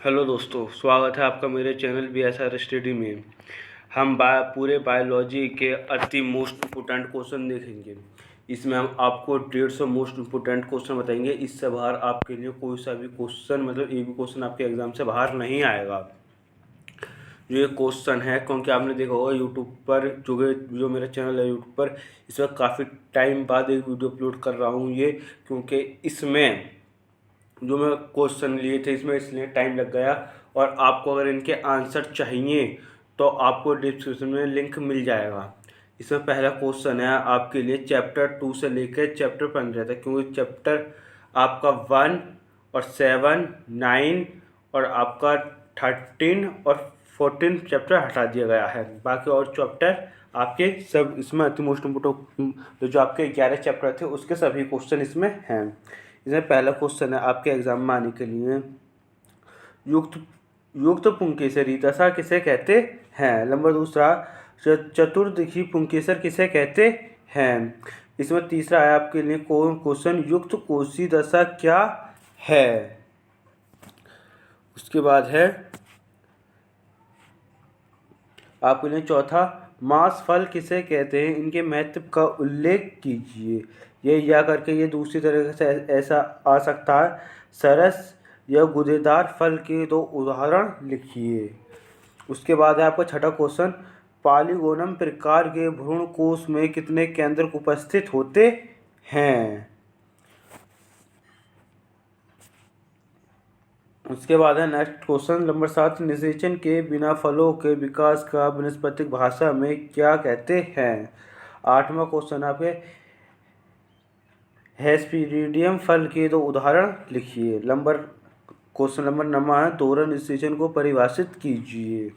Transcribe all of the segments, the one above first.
Hello दोस्तों, स्वागत है आपका मेरे चैनल BSR स्टडी में। हम पूरे बायोलॉजी के अति मोस्ट इम्पोर्टेंट क्वेश्चन देखेंगे। इसमें हम आपको 150 मोस्ट इम्पोर्टेंट क्वेश्चन बताएंगे। इससे बाहर आपके लिए कोई सा भी क्वेश्चन मतलब एक भी क्वेश्चन आपके एग्जाम से बाहर नहीं आएगा। जो ये क्वेश्चन है, क्योंकि आपने देखा होगा यूट्यूब पर जो मेरा चैनल है यूट्यूब पर, इस वक्त काफ़ी टाइम बाद एक वीडियो अपलोड कर रहा हूँ ये, क्योंकि इसमें जो मैं क्वेश्चन लिए थे इसमें इसलिए टाइम लग गया। और आपको अगर इनके आंसर चाहिए तो आपको डिस्क्रिप्शन में लिंक मिल जाएगा। इसमें पहला क्वेश्चन है आपके लिए चैप्टर 2 से लेकर चैप्टर 15 तक, क्योंकि चैप्टर आपका 1 और 7, 9 और आपका 13 और 14 चैप्टर हटा दिया गया है। बाकी और चैप्टर आपके सब इसमें अति मोस्ट इम्पोर्टेंट जो आपके 11 चैप्टर थे उसके सभी क्वेश्चन इसमें हैं। इसमें पहला क्वेश्चन है आपके एग्जाम में आने के लिए, युक्त युक्त पुंकेसरी दशा किसे कहते हैं। नंबर दूसरा, चतुर्दशी पुंकेसर किसे कहते हैं। इसमें तीसरा है आपके लिए क्वेश्चन, युक्त कोशी दशा क्या है। उसके बाद है आपके लिए चौथा, मास फल किसे कहते हैं, इनके महत्व का उल्लेख कीजिए। ये या करके ये दूसरी तरह से ऐसा आ सकता है, सरस या गुदेदार फल के दो उदाहरण लिखिए। उसके बाद है आपका छठा क्वेश्चन, पॉलीगोनम प्रकार के भ्रूण कोश में कितने केंद्रक उपस्थित होते हैं। उसके बाद है नेक्स्ट क्वेश्चन नंबर 7, निषेचन के बिना फलों के विकास का वनस्पतिक भाषा में क्या कहते हैं। आठवां क्वेश्चन आपके, हेस्पेरिडियम फल के दो उदाहरण लिखिए। क्वेश्चन नंबर 9 है, तोरण निषेचन को परिभाषित कीजिए।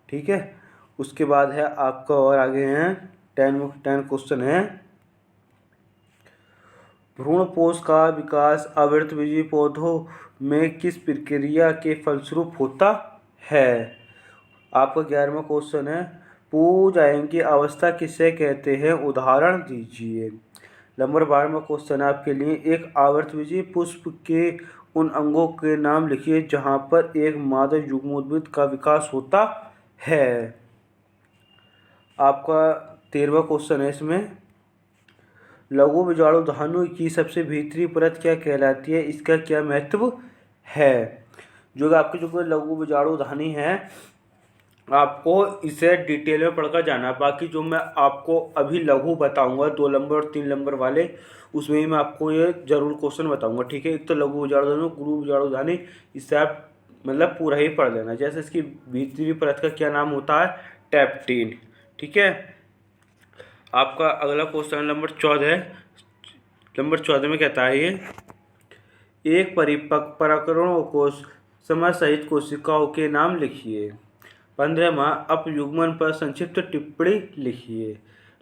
ठीक है। उसके बाद है आपका और आगे हैं 10 क्वेश्चन है, भ्रूणपोष का विकास आवृतबीजी पौधों में किस प्रक्रिया के फलस्वरूप होता है। आपका 11वां क्वेश्चन है, पूजाएं की अवस्था किसे कहते हैं, उदाहरण दीजिए। नंबर 12वां क्वेश्चन है आपके लिए, एक आवृतबीजी पुष्प के उन अंगों के नाम लिखिए जहां पर एक मादा युग्मोद्भिद का विकास होता है। आपका 13वां क्वेश्चन है इसमें, लघु बीजाणु धानु की सबसे भीतरी परत क्या कहलाती है, इसका क्या महत्व है। जो आपकी जो लघु बीजाणु धानी है आपको इसे डिटेल में पढ़कर जाना है। बाकी जो मैं आपको अभी लघु बताऊंगा 2 नंबर और 3 नंबर वाले, उसमें ही मैं आपको ये जरूर क्वेश्चन बताऊंगा। ठीक है। एक तो लघु बीजाणु धानी, गुरु बीजाणु धानी, इससे आप मतलब पूरा ही पढ़ लेना। जैसे इसकी भीतरी परत का क्या नाम होता है, टैप्टीन। ठीक है। आपका अगला क्वेश्चन नंबर 14 नंबर 14 में कहता है ये, एक परिपक्व पराकरणों को समय सहित कोशिकाओं के नाम लिखिए। 15वां, अपयुग्मन पर संक्षिप्त टिप्पणी लिखिए।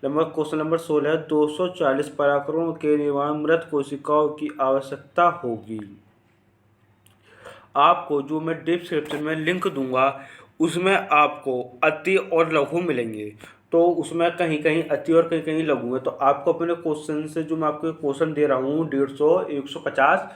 क्वेश्चन नंबर 16, 240 पराकरणों के निर्माण मृत कोशिकाओं की आवश्यकता होगी। आपको जो मैं डिस्क्रिप्शन में लिंक दूंगा उसमें आपको अति और लघु मिलेंगे, तो उसमें कहीं कहीं अति और कहीं कहीं लघु है। तो आपको अपने क्वेश्चन से जो मैं आपको क्वेश्चन दे रहा हूँ 150, 150,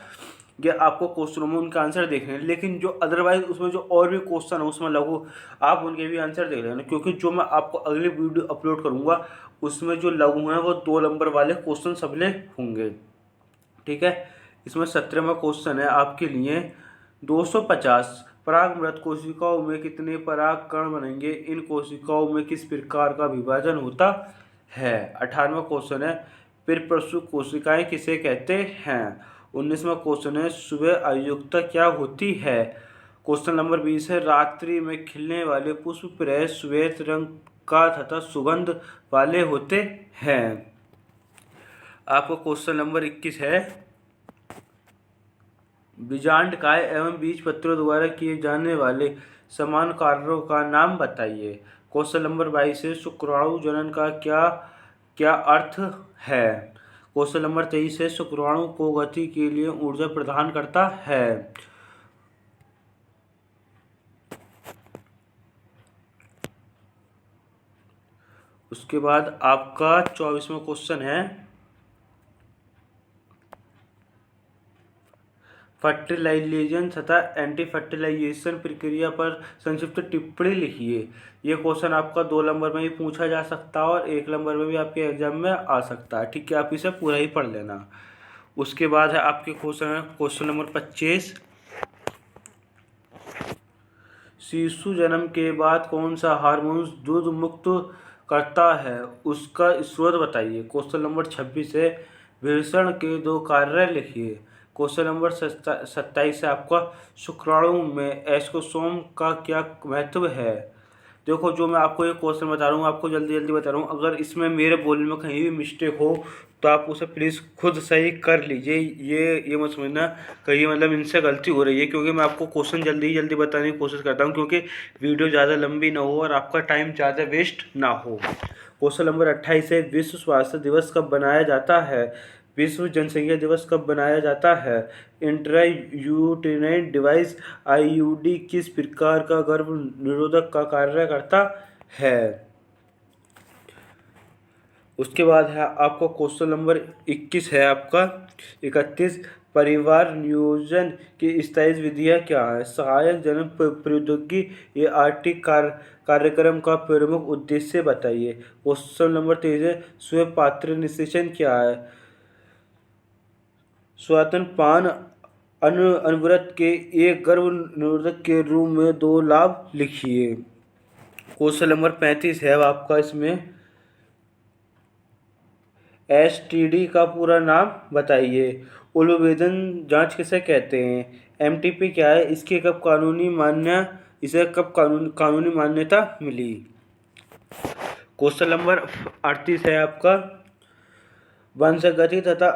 ये आपको क्वेश्चनों में उनका आंसर देखने हैं। लेकिन जो अदरवाइज उसमें जो और भी क्वेश्चन है उसमें लघु, आप उनके भी आंसर देख लेना, क्योंकि जो मैं आपको अगली वीडियो अपलोड करूँगा उसमें जो लघु हैं वो 2 नंबर वाले क्वेश्चन सबले होंगे। ठीक है। इसमें 17वां क्वेश्चन है आपके लिए, 250 पराग मृत कोशिकाओं में कितने पराग कण बनेंगे, इन कोशिकाओं में किस प्रकार का विभाजन होता है। 18वां क्वेश्चन है, परिपक्व कोशिकाएं किसे कहते हैं। 19वां क्वेश्चन है, सुबह आयुक्ता क्या होती है। क्वेश्चन नंबर 20 है, रात्रि में खिलने वाले पुष्प प्रायः श्वेत रंग का तथा सुगंध वाले होते हैं। आपको क्वेश्चन नंबर 21 है, बीजांडकाय एवं बीज पत्रों द्वारा किए जाने वाले समान कार्यों का नाम बताइए। क्वेश्चन नंबर 22 है, शुक्राणु जनन का क्या क्या अर्थ है। क्वेश्चन नंबर 23 है, शुक्राणु को गति के लिए ऊर्जा प्रदान करता है। उसके बाद आपका 24वां क्वेश्चन है, फर्टिलाइजेशन तथा एंटी फर्टिलाइजेशन प्रक्रिया पर संक्षिप्त टिप्पणी लिखिए। ये क्वेश्चन आपका 2 नंबर में भी पूछा जा सकता है और 1 नंबर में भी आपके एग्जाम में आ सकता है। ठीक है, आप इसे पूरा ही पढ़ लेना। उसके बाद है आपके क्वेश्चन नंबर 25। शिशु जन्म के बाद कौन सा हार्मोन दूध मुक्त करता है, उसका स्रोत बताइए। क्वेश्चन नंबर 26 है वृषण के 2 कार्य लिखिए। क्वेश्चन नंबर 27 है आपका शुक्राणु में एस्ट्रोसोम का क्या महत्व है। देखो, जो मैं आपको ये क्वेश्चन बता रहा हूँ, आपको जल्दी जल्दी बता रहा हूँ, अगर इसमें मेरे बोलने में कहीं भी मिस्टेक हो तो आप उसे प्लीज़ खुद सही कर लीजिए। ये मत समझना कहीं मतलब इनसे गलती हो रही है, क्योंकि मैं आपको क्वेश्चन जल्दी जल्दी बताने की कोशिश करता हूँ, क्योंकि वीडियो ज़्यादा लंबी ना हो और आपका टाइम ज़्यादा वेस्ट ना हो। क्वेश्चन नंबर 28 है विश्व स्वास्थ्य दिवस कब बनाया जाता है। विश्व जनसंख्या दिवस कब बनाया जाता है। इंट्रा यूटेराइन डिवाइस आईयूडी किस प्रकार का गर्भ निरोधक का कार्य करता है। उसके बाद है आपका क्वेश्चन नंबर 21 है आपका 31 परिवार नियोजन की स्थायी विधियाँ क्या है। सहायक जन्म प्रौद्योगिकी ये आर्थिक कार्यक्रम का प्रमुख उद्देश्य बताइए। क्वेश्चन नंबर 23 है स्वयं पात्र निषेचन क्या है। स्वतंत्रपान अनवरत के एक गर्भ निरोधक के रूप में 2 लाभ लिखिए। क्वेश्चन नंबर 35 है आपका इसमें एसटीडी का पूरा नाम बताइए। उल्बेदन जांच किसे कहते हैं। एमटीपी क्या है, इसे कब कानूनी मान्यता मिली। क्वेश्चन नंबर 38 है आपका वंशगति तथा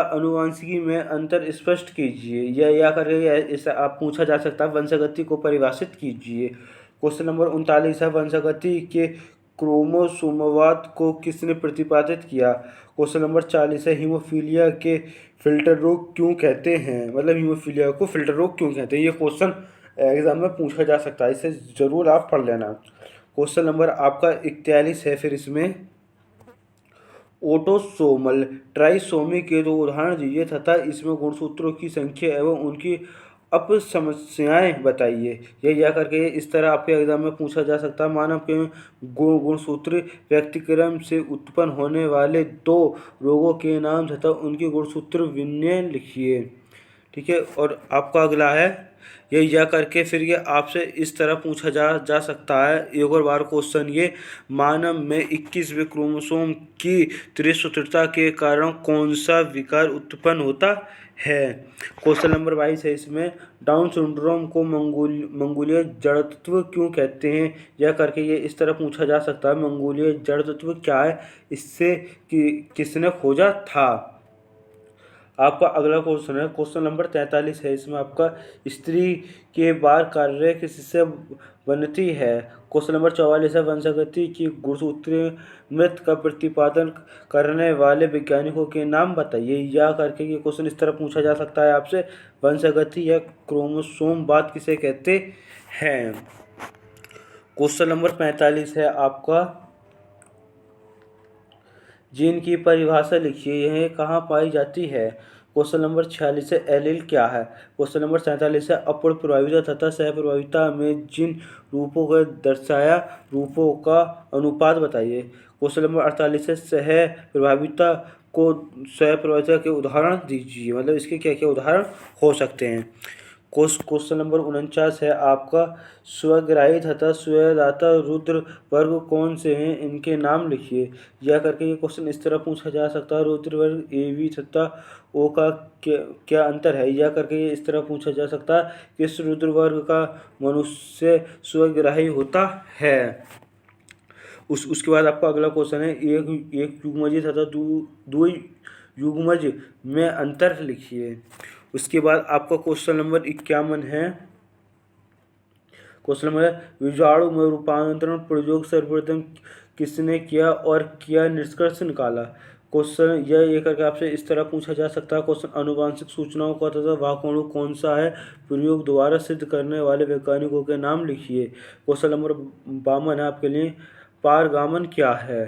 अनुवांशिकी में अंतर स्पष्ट कीजिए। या करके ऐसा आप पूछा जा सकता है, वंशगति को परिभाषित कीजिए। क्वेश्चन नंबर 39 है वंशगति के क्रोमोसोमवाद को किसने प्रतिपादित किया। क्वेश्चन नंबर 40 है हीमोफीलिया के फिल्टर रोग क्यों कहते हैं, मतलब हीमोफीलिया को फिल्टर रोग क्यों कहते हैं। ये क्वेश्चन एग्जाम में पूछा जा सकता है, इसे जरूर आप पढ़ लेना। क्वेश्चन नंबर आपका 41 है फिर इसमें ऑटोसोमल ट्राइसोमी के 2 उदाहरण दीजिए तथा इसमें गुणसूत्रों की संख्या एवं उनकी अपसमस्याएं बताइए। यह करके इस तरह आपके एग्जाम में पूछा जा सकता है। मानव के गुणसूत्र व्यक्तिक्रम से उत्पन्न होने वाले 2 रोगों के नाम तथा उनकी गुणसूत्र विन्यास लिखिए। ठीक है, और आपका अगला है यह करके फिर ये आपसे इस तरह पूछा जा सकता है। एक और बार क्वेश्चन ये मानव में 21वें क्रोमोसोम की त्रिसूत्रता के कारण कौन सा विकार उत्पन्न होता है। क्वेश्चन नंबर 22 है इसमें डाउन सिंड्रोम को मंगोलीय जड़त्व क्यों कहते हैं। यह करके ये इस तरह पूछा जा सकता है मंगोलीय जड़त्व क्या है, इससे किसने खोजा था। आपका अगला क्वेश्चन है क्वेश्चन नंबर 43 है इसमें आपका स्त्री के बार कार्य किससे बनती है। क्वेश्चन नंबर 44 है वंशगति की गुणसूत्रीय मृत का प्रतिपादन करने वाले वैज्ञानिकों के नाम बताइए। या करके ये क्वेश्चन इस तरह पूछा जा सकता है आपसे वंशगति या क्रोमोसोमवाद किसे कहते हैं। क्वेश्चन नंबर 45 है आपका जीन की परिभाषा लिखिए, यह कहाँ पाई जाती है। क्वेश्चन नंबर 46 है एलील क्या है। क्वेश्चन नंबर 47 है अपूर्ण प्रभाविता तथा सहप्रभाविता में जिन रूपों को दर्शाया रूपों का अनुपात बताइए। क्वेश्चन नंबर 48 है सह प्रभाविता को सहप्रभाविता के उदाहरण दीजिए, मतलब इसके क्या क्या उदाहरण हो सकते हैं। क्वेश्चन नंबर 49 है आपका स्वग्राही तथा स्वदाता रुद्र वर्ग कौन से हैं, इनके नाम लिखिए। यह करके ये क्वेश्चन इस तरह पूछा जा सकता है रुद्र वर्ग एवी तथा ओ का क्या अंतर है। यह करके ये इस तरह पूछा जा सकता है किस रुद्र वर्ग का मनुष्य स्वग्राही होता है। उसके बाद आपका अगला क्वेश्चन है एक युग्मज तथा दो युग्मज में अंतर लिखिए। उसके बाद आपका क्वेश्चन नंबर 51 है क्वेश्चन नंबर विजाणु में रूपांतरण प्रयोग सर्वप्रथम किसने किया और क्या निष्कर्ष निकाला। क्वेश्चन यह करके आपसे इस तरह पूछा जा सकता है क्वेश्चन आनुवंशिक सूचनाओं का तथा वाहक कौन सा है प्रयोग द्वारा सिद्ध करने वाले वैज्ञानिकों के नाम लिखिए। क्वेश्चन नंबर 52 है आपके लिए पारगमन क्या है।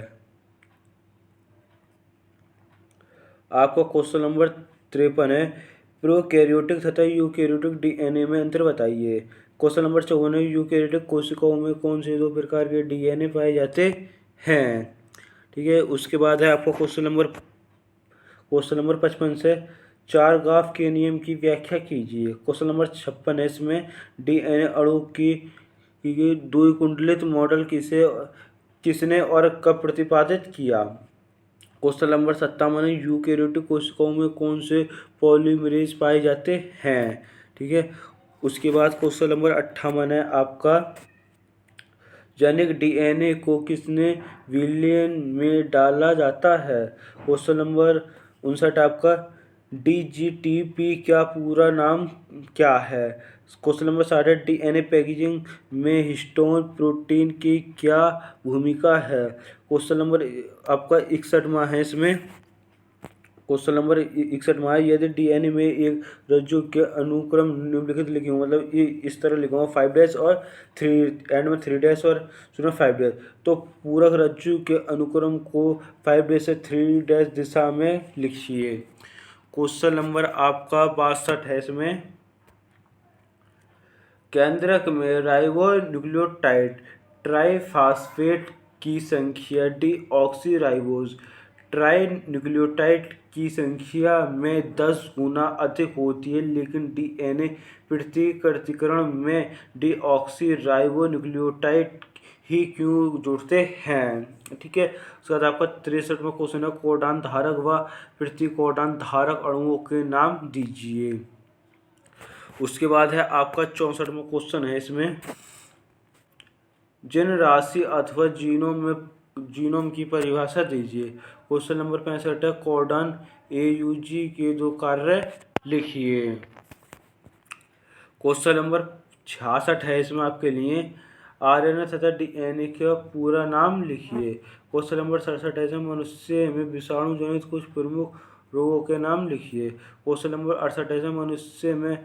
आपका क्वेश्चन नंबर 53 है प्रोकैरियोटिक तथा यूकैरियोटिक डीएनए में अंतर बताइए। क्वेश्चन नंबर 54 है, यूकैरियोटिक कोशिकाओं में कौन से दो प्रकार के डीएनए पाए जाते हैं। ठीक है, उसके बाद है आपका क्वेश्चन नंबर 55 से चारगाफ के नियम की व्याख्या कीजिए। क्वेश्चन नंबर 56 है, इसमें डीएनए अणु की द्विकुंडलित मॉडल किसने और कब प्रतिपादित किया। क्वेश्चन नंबर 57 है, यूकैरियोटिक कोशिकाओं में कौन से पॉलीमरेज पाए जाते हैं। ठीक है, उसके बाद क्वेश्चन नंबर 58 है आपका, जनिक डीएनए को किसने विलयन में डाला जाता है। क्वेश्चन नंबर 59 आपका, डीजीटीपी का पूरा नाम क्या है। क्वेश्चन नंबर 60, डीएनए पैकेजिंग में हिस्टोन प्रोटीन की क्या भूमिका है। क्वेश्चन नंबर आपका 61वां है, इसमें क्वेश्चन नंबर 61वां है, यदि डीएनए में एक रज्जु के अनुक्रम निम्नलिखित लिखे हों, मतलब ये इस तरह लिखा हुआ 5 डैश और 3 एंड में 3 डैश और शुरू में 5 डैश, तो पूरक रज्जु के अनुक्रम को 5 डैश से 3 डैश दिशा में लिखिए। क्वेश्चन नंबर आपका 62 है, इसमें केंद्रक में राइबोन्यूक्लियोटाइड ट्राइफॉस्फेट की संख्या डीऑक्सीराइबोज ट्राइन्यूक्लियोटाइड की संख्या में 10 गुना अधिक होती है, लेकिन डीएनए पृथक्करण में डीऑक्सीराइबोन्यूक्लियोटाइड ही क्यों जुड़ते हैं। ठीक है, उसके बाद आपका 63वां क्वेश्चन है, कोडान धारक व प्रतिकोडान धारक अणुओं के नाम दीजिए। उसके बाद है आपका 64वां क्वेश्चन है, इसमें जिन राशि अथवा जीनोम की परिभाषा दीजिए। क्वेश्चन नंबर 65 है, कोडान एयूजी के दो कार्य लिखिए। क्वेश्चन नंबर 66 है, इसमें आपके लिए आरएनए तथा डीएनए का पूरा नाम लिखिए। क्वेश्चन नंबर 67 है, मनुष्य में विषाणु जनित कुछ प्रमुख रोगों के नाम लिखिए। क्वेश्चन नंबर 68 है, मनुष्य में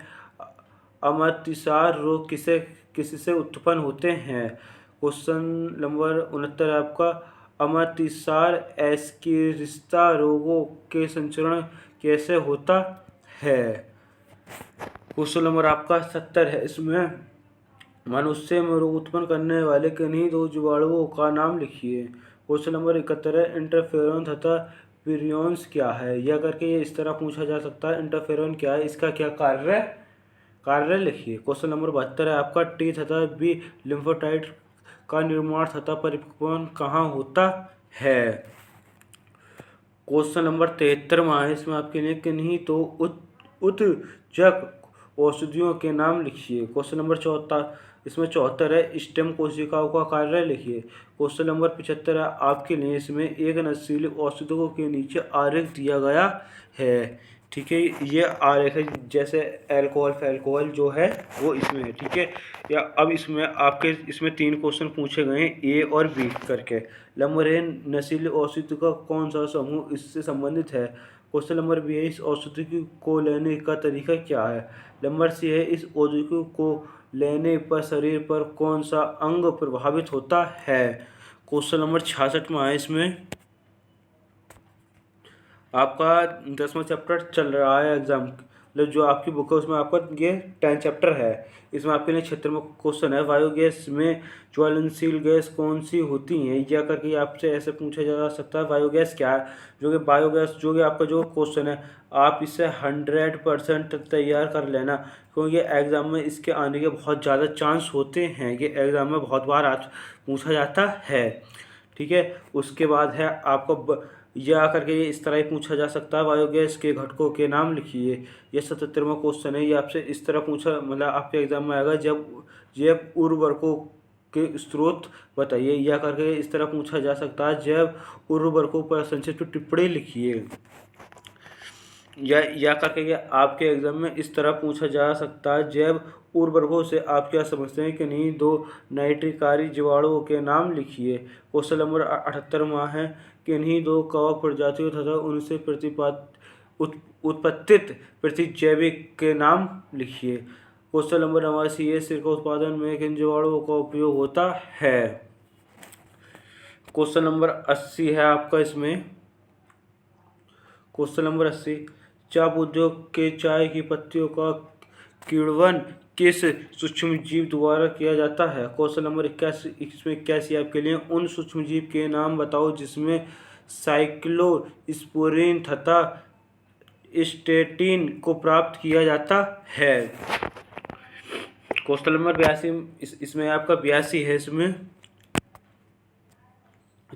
अमृतिसार रोग किससे उत्पन्न होते हैं। क्वेश्चन नंबर 69 आपका, अमृतिसार एस्केरिस्ता रोगों के संचरण कैसे होता है। क्वेश्चन नंबर आपका 70 है, इसमें मनुष्य में रोग उत्पन्न करने वाले किन्हीं दो जीवाणुओं का नाम लिखिए। क्वेश्चन नंबर 71 है, इंटरफेरॉन तथा विरियॉन्स क्या है। यह करके ये इस तरह पूछा जा सकता है, इंटरफेरॉन क्या है, इसका क्या कार्य लिखिए। क्वेश्चन नंबर 72 है आपका, टी तथा बी लिम्फोसाइट का निर्माण तथा परिपक्वन कहाँ होता है। क्वेश्चन नंबर 73वां है, इसमें आपके लिए किन्हीं तो उत्तेजक औषधियों के नाम लिखिए। क्वेश्चन नंबर 74 है, स्टेम कोशिकाओं का कार्य लिखिए। क्वेश्चन नंबर 75 है आपके लिए, इसमें एक नशीली औषधियों के नीचे आरेख दिया गया है। ठीक है, ये आरेख है, जैसे अल्कोहल जो है वो इसमें है। ठीक है, या अब इसमें 3 क्वेश्चन पूछे गए हैं, ए और बी करके। नंबर ए, नशीली औषधि का कौन सा समूह इससे संबंधित है। क्वेश्चन नंबर बी है, इस औषधि को लेने का तरीका क्या है। नंबर सी है, इस औषधि को लेने पर शरीर पर कौन सा अंग प्रभावित होता है। क्वेश्चन नंबर 66 में है, इसमें आपका 10वां चैप्टर चल रहा है एग्जाम, मतलब जो आपकी बुक है उसमें आपका ये 10 चैप्टर है। इसमें आपके लिए 76वां क्वेश्चन है, बायोगैस में ज्वलनशील गैस कौन सी होती हैं। यह करके आपसे ऐसे पूछा जा सकता है, बायोगैस क्या है। जो कि आपका जो क्वेश्चन है, आप इसे 100% तैयार कर लेना, क्योंकि एग्ज़ाम में इसके आने के बहुत ज़्यादा चांस होते हैं। ये एग्ज़ाम में बहुत बार आज पूछा जाता है। ठीक है, उसके बाद है आपको यह करके ये इस तरह ही पूछा जा सकता है, बायोगैस के घटकों के नाम लिखिए। यह 77वां क्वेश्चन है, ये आपसे इस तरह पूछा, मतलब आपके एग्जाम में आएगा, जैव उर्वरकों के स्रोत बताइए। यह करके इस तरह पूछा जा सकता है, जैव उर्वरकों पर संक्षिप्त टिप्पणी लिखिए। या करके आपके एग्जाम में इस तरह पूछा जा सकता है, जैव उर्वरकों से आप क्या समझते हैं, कि नहीं 2 नाइट्रिकारी जीवाणुओं के नाम लिखिए। क्वेश्चन नंबर 78वां है, किन्हीं 2 कवक प्रजातियों तथा उनसे उत्पत्तित प्रतिजैविक के नाम लिखिए। क्वेश्चन नंबर 89 है, सिरका उत्पादन में किन जीवाणुओं का उपयोग होता है। क्वेश्चन नंबर 80 है आपका, इसमें क्वेश्चन नंबर 80, चाप उद्योग के चाय की पत्तियों का किण्वन किस सूक्ष्म जीव द्वारा किया जाता है? क्वेश्चन नंबर 81 इसमें 81 आपके लिए उन सूक्ष्म जीव के नाम बताओ जिसमें साइक्लोस्पोरिन तथा स्टेटिन को प्राप्त किया जाता है। क्वेश्चन नंबर 82 इसमें आपका 82 है। इसमें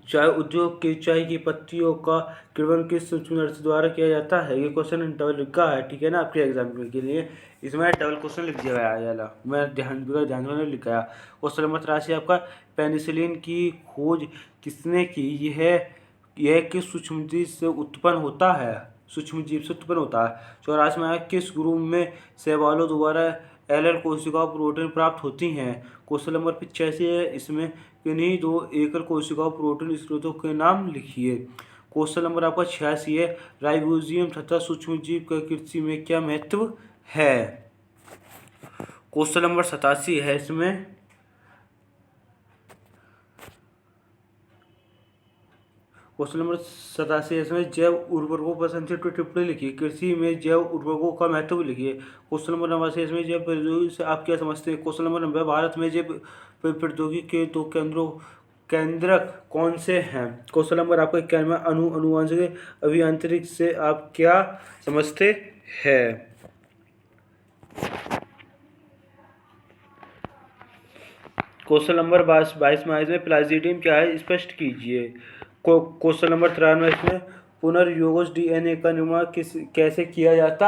चाय उद्योग के चाय की पत्तियों का किण्वन किस सूक्ष्म नर्स द्वारा किया जाता है? ये क्वेश्चन डबल लिखा है, ठीक है ना, आपके एग्जाम के लिए इसमें डबल क्वेश्चन लिख दिया गया। मैं ध्यान में लिखा। क्वेश्चन नंबर 83 आपका पेनिसिलिन की खोज किसने की? यह किस सूक्ष्म जीव से उत्पन्न होता है? सूक्ष्म जीव से उत्पन्न होता है। 84 में किस ग्रुप में शैवालों द्वारा एलएल कोशिका प्रोटीन प्राप्त होती हैं? क्वेश्चन नंबर 85 है। इसमें किन्हीं दो एकल कोशिका प्रोटीन स्रोतों के नाम लिखिए। क्वेश्चन नंबर आपका 86 है। राइबोसोम तथा सूक्ष्म जीव का कृषि में क्या महत्व है? क्वेश्चन नंबर 87 है। इसमें क्वेश्चन नंबर 87 इसमें जैव उर्वरकों पर संक्षिप्त टिप्पणी लिखिए। कृषि में जैव उर्वरकों का महत्व लिखिए। क्वेश्चन नंबर 89 इसमें जैव प्रौद्योगिकी से आप क्या समझते हैं? क्वेश्चन नंबर 90 भारत में जैव प्रौद्योगिकी के दो केंद्रक कौन से हैं? क्वेश्चन नंबर आपका 91 अनुवांशिक अभियांत्रिकी से आप क्या समझते हैं? क्वेश्चन नंबर 22 में प्लाज्मिडियम क्या है, स्पष्ट कीजिए। क्वेश्चन नंबर 93 इसमें पुनर्योगज डीएनए का निर्माण कैसे किया जाता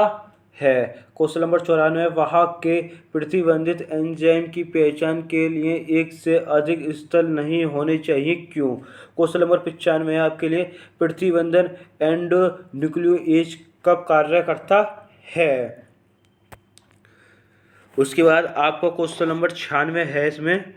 है? क्वेश्चन नंबर 94 वाहक के प्रतिबंधित एंजाइम की पहचान के लिए एक से अधिक स्थल नहीं होने चाहिए, क्यों? क्वेश्चन नंबर 95 आपके लिए प्रतिबंधन एंडोन्यूक्लियोएज कब कार्य करता है? उसके बाद आपका क्वेश्चन नंबर 96 है। इसमें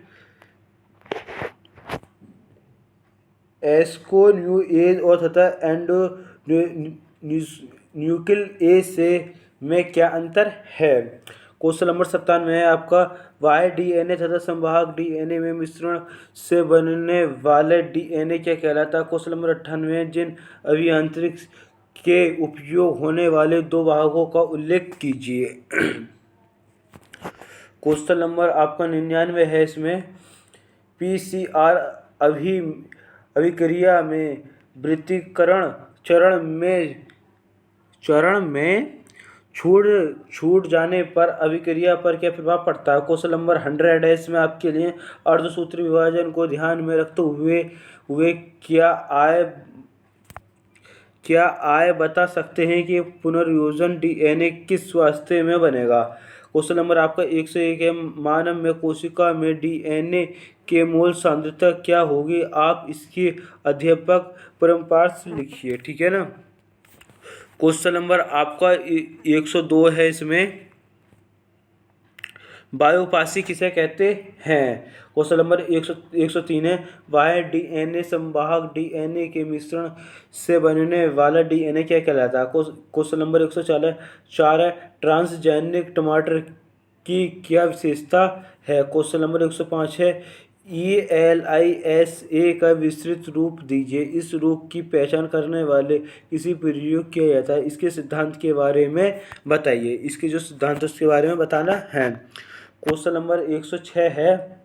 एस्कोन्यूएज और तथा एंडोन्यूक्लियोएज से में क्या अंतर है? क्वेश्चन नंबर 97 है आपका बाह्य डीएनए तथा संवाहक डीएनए में मिश्रण से बनने वाले डीएनए क्या कहलाता है? क्वेश्चन नंबर 98 जिन अभियांत्रिकी के उपयोग होने वाले दो वाहकों का उल्लेख कीजिए। क्वेश्चन नंबर आपका 99 है। इसमें पीसीआर अभिक्रिया में वृत्तीकरण चरण में छूट जाने पर अभिक्रिया पर क्या प्रभाव पड़ता है? क्वेश्चन नंबर 100 है। इसमें आपके लिए अर्धसूत्री विभाजन को ध्यान में रखते हुए क्या आय बता सकते हैं कि पुनर्योजन डीएनए किस स्वास्थ्य में बनेगा? क्वेश्चन नंबर आपका 101 है। मानव में कोशिका में डीएनए के मोल सांद्रता क्या होगी? आप इसकी अध्यापक परम्परा से लिखिए, ठीक है ना। क्वेश्चन नंबर आपका 102 है। इसमें बायोप्सी किसे कहते हैं? क्वेश्चन नंबर 103 है। बाह्य डीएनए संवाहक डीएनए के मिश्रण से बनने वाला डीएनए क्या कहलाता है? क्वेश्चन नंबर 104 है। ट्रांसजेनिक टमाटर की क्या विशेषता है? क्वेश्चन नंबर 105 है। ELISA का विस्तृत रूप दीजिए। इस रोग की पहचान करने वाले किसी प्रयोग किया जाता है, इसके सिद्धांत के बारे में बताइए। इसके जो सिद्धांत उसके बारे में बताना है। क्वेश्चन नंबर 106 है।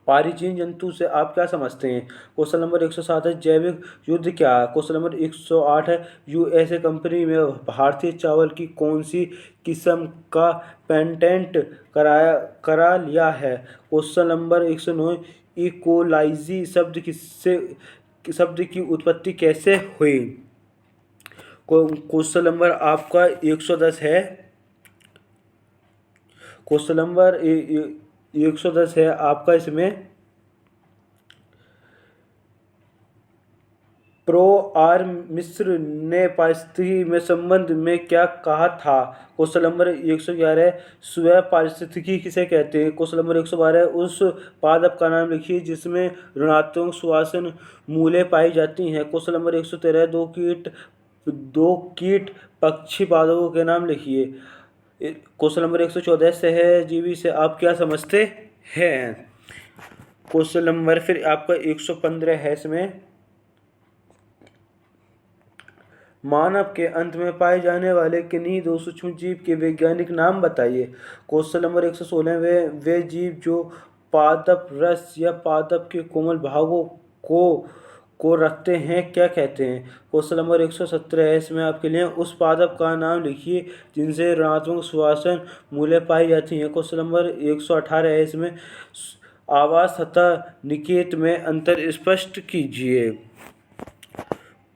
पारिजीन जंतु से आप क्या समझते हैं? क्वेश्चन नंबर 107 है। जैविक युद्ध क्या है? क्वेश्चन नंबर 108 है। यूएसए कंपनी में भारतीय चावल की कौन सी किस्म का पेटेंट करा लिया है? क्वेश्चन नंबर 109 इकोलॉजी शब्द की उत्पत्ति कैसे हुई? क्वेश्चन नंबर आपका 110 है। क्वेश्चन नंबर 110 है आपका। इसमें आर मिश्र ने पारिस्थितिकी में संबंध में क्या कहा था? क्वेश्चन नंबर 111 है। स्व पारिस्थितिकी किसे कहते हैं? क्वेश्चन नंबर 112 है। उस पादप का नाम लिखिए जिसमें ऋणात्मक श्वसन मूलें पाई जाती हैं। क्वेश्चन नंबर 113 है। दो कीट पक्षी पादपों के नाम लिखिए। क्वेश्चन नंबर 114 सहजीवी से आप क्या समझते हैं? क्वेश्चन नंबर फिर आपका 115 है। इसमें मानव के अंत में पाए जाने वाले किन्हीं दो सूक्ष्म जीव के वैज्ञानिक नाम बताइए। क्वेश्चन नंबर 116, वे जीव जो पादप रस या पादप के कोमल भागों को रखते हैं क्या कहते हैं। क्वेश्चन नंबर 117 है, इसमें आपके लिए उस पादप का नाम लिखिए जिनसे ऋणात्मक सुवासन मूल्य पाई जाती है। क्वेश्चन नंबर 118 है, इसमें आवास तथा निकेत में अंतर स्पष्ट कीजिए।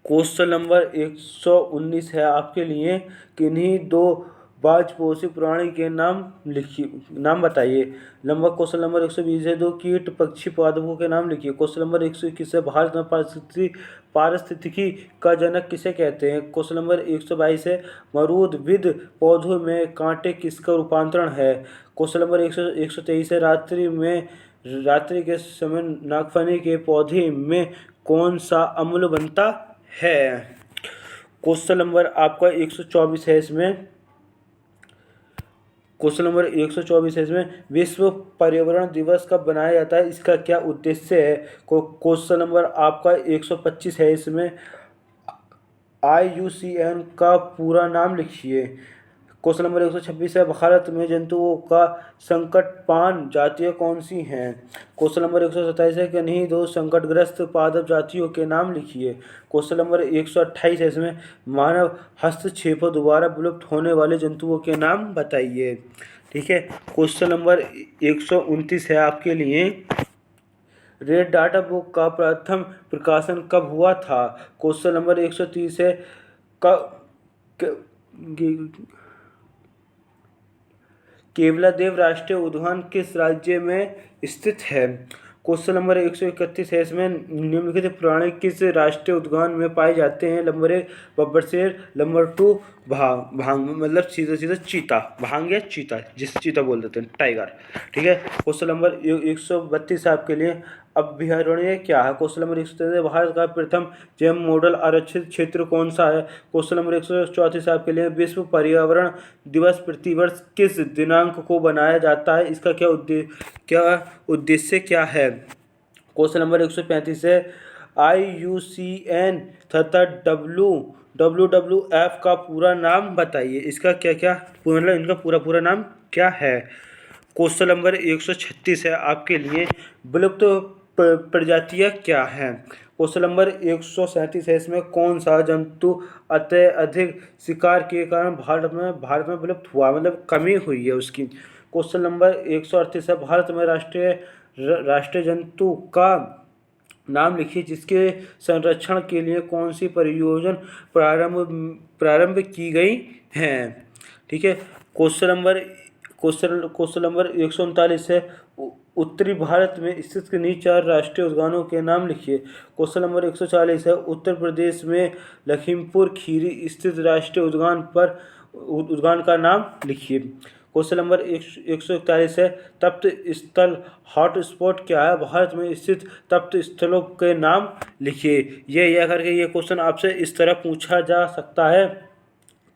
क्वेश्चन नंबर 119 है आपके लिए, किन्हीं दो बाजपोषी प्राणी के नाम बताइए। क्वेश्चन नंबर 120 है, दो कीट पक्षी पादपों के नाम लिखिए। क्वेश्चन नंबर 121 है, भारत में पारिस्थितिकी का जनक किसे कहते हैं। क्वेश्चन नंबर 122 है, मरूदविद पौधों में कांटे किसका रूपांतरण है। क्वेश्चन नंबर 123 है, रात्रि के समय नागफनी के पौधे में कौन सा अम्ल बनता है। क्वेश्चन नंबर आपका 124 है, इसमें क्वेश्चन नंबर 124 है, इसमें विश्व पर्यावरण दिवस कब बनाया जाता है, इसका क्या उद्देश्य है। क्वेश्चन नंबर आपका 125 है, इसमें IUCN का पूरा नाम लिखिए। क्वेश्चन नंबर 126 है, भारत में जंतुओं का संकटपान जातियाँ कौन सी हैं। क्वेश्चन नंबर 127 है, किन्हीं दो संकटग्रस्त पादप जातियों के नाम लिखिए। क्वेश्चन नंबर 128 है, इसमें मानव हस्तक्षेप द्वारा विलुप्त होने वाले जंतुओं के नाम बताइए। ठीक है। क्वेश्चन नंबर 129 है आपके लिए, रेड डाटा बुक का प्रथम प्रकाशन कब हुआ था। क्वेश्चन नंबर 130 है, केवलादेव राष्ट्रीय उद्यान किस राज्य में स्थित है। क्वेश्चन नंबर 131 है, इसमें निम्नलिखित प्राणी किस राष्ट्रीय उद्यान में पाए जाते हैं। नंबर 1 बब्बर शेर, नंबर 2 भांग मतलब सीधा चीता, भांग या चीता, जिसे चीता बोल देते हैं, टाइगर। ठीक है। क्वेश्चन नंबर 132 आपके लिए, अभयारण्य क्या है। क्वेश्चन नंबर 133, भारत का प्रथम जैव मॉडल आरक्षित क्षेत्र कौन सा है। क्वेश्चन नंबर 134 आपके लिए, विश्व पर्यावरण दिवस प्रतिवर्ष किस दिनांक को बनाया जाता है, इसका क्या उद्देश्य क्या है। क्वेश्चन नंबर 135 है, IUCN तथा WWF का पूरा नाम बताइए, इसका क्या मतलब इनका पूरा नाम क्या है। क्वेश्चन नंबर 136 है आपके लिए, विलुप्त प्रजातियां क्या हैं। क्वेश्चन नंबर 137 है, इसमें कौन सा जंतु अत्यधिक शिकार के कारण भारत में विलुप्त हुआ, मतलब कमी हुई है उसकी। क्वेश्चन नंबर 138 है, भारत में राष्ट्रीय जंतु का नाम लिखिए जिसके संरक्षण के लिए कौन सी परियोजना प्रारंभ की गई है। ठीक है। क्वेश्चन नंबर 139 है, उत्तरी भारत में स्थित किन्हीं 4 राष्ट्रीय उद्यानों के नाम लिखिए। क्वेश्चन नंबर 140 है, उत्तर प्रदेश में लखीमपुर खीरी स्थित राष्ट्रीय उद्यान का नाम लिखिए। क्वेश्चन नंबर 141 है, तप्त स्थल हॉटस्पॉट क्या है, भारत में स्थित तप्त स्थलों के नाम लिखिए। यह करके ये क्वेश्चन आपसे इस तरह पूछा जा सकता है,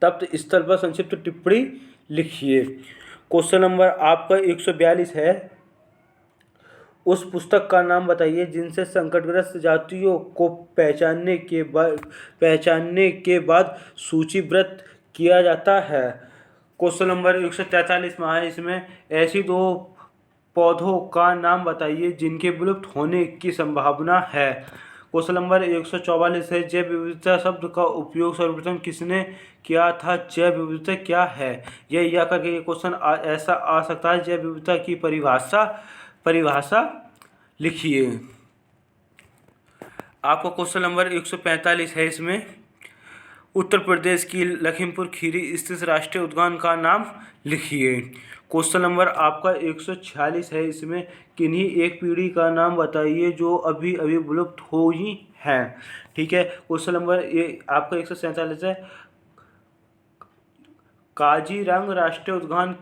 तप्त स्थल पर संक्षिप्त टिप्पणी लिखिए। क्वेश्चन नंबर आपका 142 है, उस पुस्तक का नाम बताइए जिनसे संकटग्रस्त जातियों को पहचानने के बाद सूचीबद्ध किया जाता है। क्वेश्चन नंबर 143 में है, इसमें ऐसी दो पौधों का नाम बताइए जिनके विलुप्त होने की संभावना है। क्वेश्चन नंबर 144 है, जैव विविधता शब्द का उपयोग सर्वप्रथम किसने किया था। जैव विविधता क्या है, यह करके ये क्वेश्चन ऐसा आ सकता है, जैव विविधता की परिभाषा लिखिए। आपका क्वेश्चन नंबर 145 है, इसमें उत्तर प्रदेश की लखीमपुर खीरी स्थित राष्ट्रीय उद्यान का नाम लिखिए। क्वेश्चन नंबर आपका 146 है, इसमें किन्हीं एक पीढ़ी का नाम बताइए जो अभी विलुप्त हुई है। ठीक है। क्वेश्चन नंबर आपका 147 है, काजीरंगा राष्ट्रीय उद्यान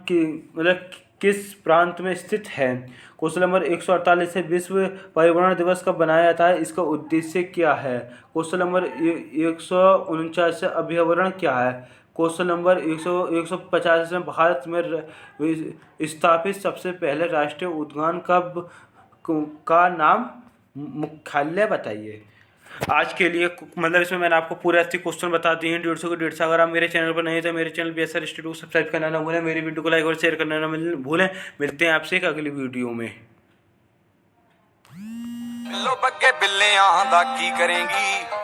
किस प्रांत में स्थित है। क्वेश्चन नंबर 148 है, विश्व पर्यावरण दिवस कब बनाया जाता है, इसका उद्देश्य क्या है। क्वेश्चन नंबर 149 है, अभयारण्य क्या है। क्वेश्चन नंबर 150 में भारत में स्थापित सबसे पहले राष्ट्रीय उद्यान का नाम मुख्यालय बताइए। आज के लिए मतलब इसमें मैंने आपको पूरे 80 क्वेश्चन बता दिए हैं, 150 के 150। अगर आप मेरे चैनल पर नहीं है तो मेरे चैनल BSR स्टडी को सब्सक्राइब करना ना भूलें, मेरी वीडियो को लाइक और शेयर करना ना भूलें। मिलते हैं आपसे एक अगली वीडियो में। लो बग्गे बिल्लियां दा की करेंगी।